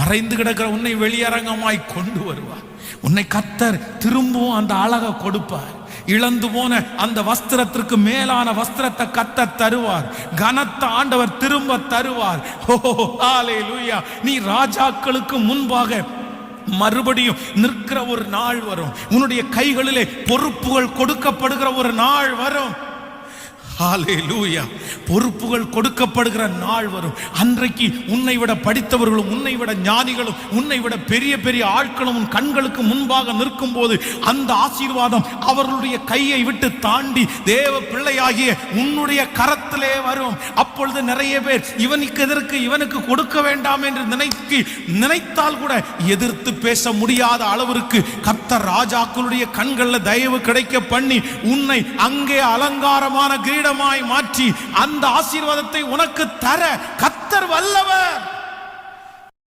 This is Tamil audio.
மறைந்து கிடக்கிற உன்னை வெளியரங்கமாய் கொண்டு வருவார். உன்னை கர்த்தர் திரும்பவும் அந்த அழகை கொடுப்பார். இழந்து போன அந்த வஸ்திரத்திற்கு மேலான வஸ்திரத்தை கர்த்தர் தருவார். கனத்த ஆண்டவர் திரும்ப தருவார். ஓ ஹல்லேலூயா. நீ ராஜாக்களுக்கு முன்பாக மறுபடியும் நிற்கிற ஒரு நாள் வரும். உன்னுடைய கைகளிலே பொறுப்புகள் கொடுக்கப்படுகிற ஒரு நாள் வரும். ஹல்லேலூயா. பொறுப்புகள் கொடுக்கப்படுகிற நாள் வரும். அன்றைக்கு உன்னை விட படித்தவர்களும் உன்னை விட ஞானிகளும் உன்னை விட பெரிய பெரிய ஆட்களும் உன் கண்களுக்கு முன்பாக நிற்கும் போது அந்த ஆசீர்வாதம் அவர்களுடைய கையை விட்டு தாண்டி தேவ பிள்ளையாகிய உன்னுடைய கரத்திலே வரும். அப்பொழுது நிறைய பேர் இவனுக்கு கொடுக்க வேண்டாம் என்று நினைத்தால் கூட எதிர்த்து பேச முடியாத அளவிற்கு கர்த்தர் ராஜாக்களுடைய கண்களில் தயவு கிடைக்க பண்ணி உன்னை அங்கே அலங்காரமான கிரீடமாய் மாற்றி அந்த ஆசீர்வாதத்தை உனக்கு தர கர்த்தர் வல்லவர்.